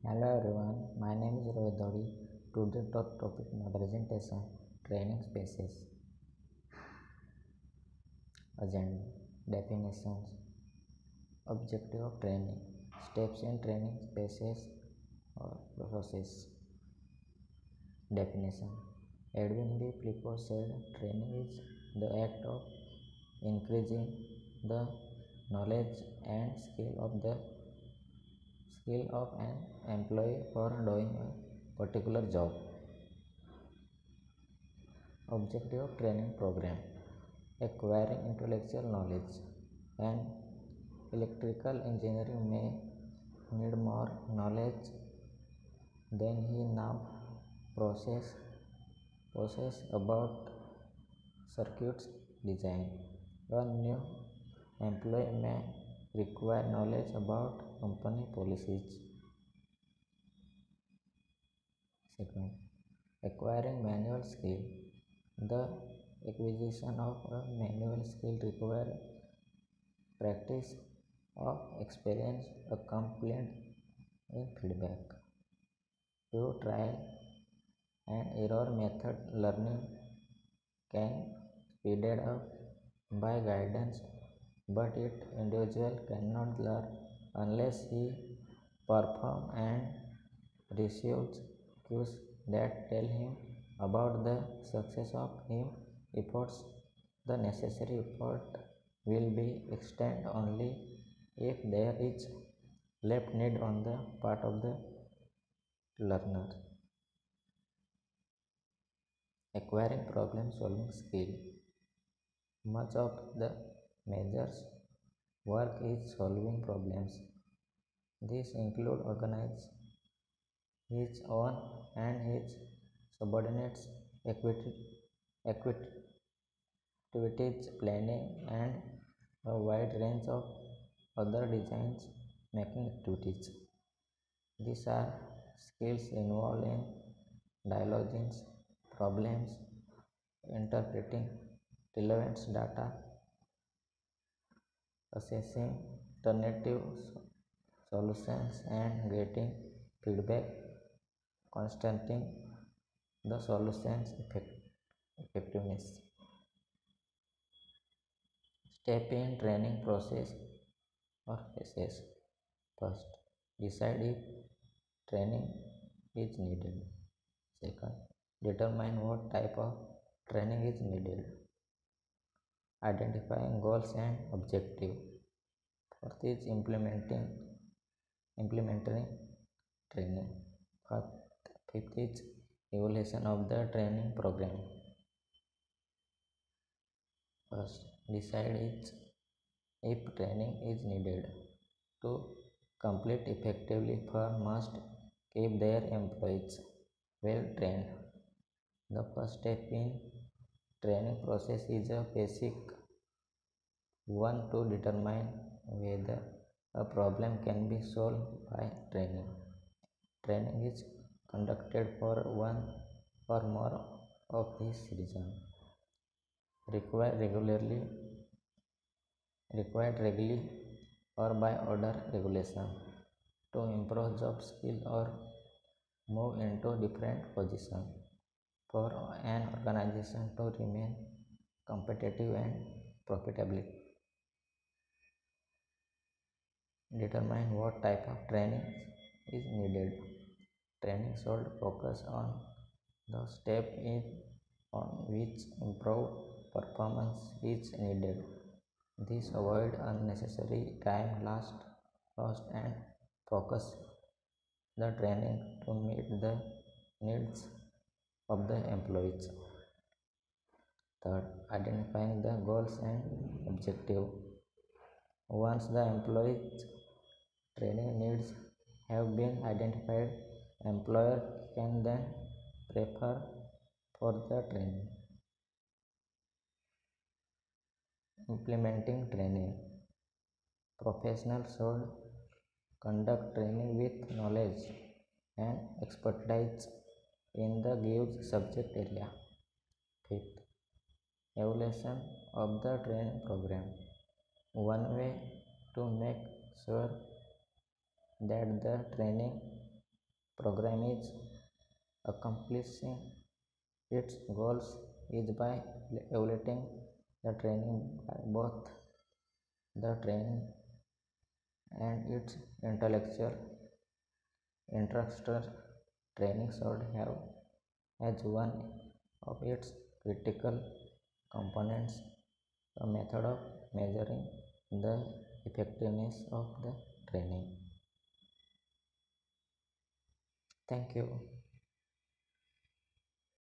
Hello everyone, my name is Rohit Dodi. Today's topic in my presentation training spaces, agenda, definitions, objective of training, steps in training spaces or process. Definition. Edwin B. Flipo said training is the act of increasing the knowledge and skill of an employee for doing a particular job. Objective of training program: acquiring intellectual knowledge. An electrical engineer may need more knowledge than he now possesses about circuits design. A new employee may require knowledge about company policies. Second, acquiring manual skill. The acquisition of a manual skill requires practice of experience accompanied in feedback. Through trial and error method learning can speeded up by guidance, but it individual cannot learn unless he performs and receives cues that tell him about the success of his efforts. The necessary effort will be extended only if there is left need on the part of the learner. Acquiring problem solving skill. Much of the major's work is solving problems. This includes organizing his own and his subordinates' activities, planning, and a wide range of other designs making activities. These are skills involved in dialoguing problems, interpreting relevant data, assessing alternative solutions, and getting feedback, constating the solution's effectiveness. Step in training process or phases. First, decide if training is needed. Second, determine what type of training is needed. Identifying goals and objectives. Fourth is implementing training. Fifth is evaluation of the training program. First, decide if training is needed. To complete effectively, firms must keep their employees well trained. The first step in training process is a basic one to determine whether a problem can be solved by training. Training is conducted for one or more of these reasons. Required regularly or by order regulation to improve job skill or move into different position. For an organization to remain competitive and profitable. Determine what type of training is needed. Training should focus on the step on which improved performance is needed. This avoid unnecessary time lost and focus the training to meet the needs of the employees. Third, identifying the goals and objectives. Once the employee's training needs have been identified, employer can then prepare for the training. Implementing training. Professionals should conduct training with knowledge and expertise in the given subject area. Fifth, evaluation of the training program. One way to make sure that the training program is accomplishing its goals is by evaluating the training by both the training and its intellectual instructor. Training should have as one of its critical components a method of measuring the effectiveness of the training. Thank you.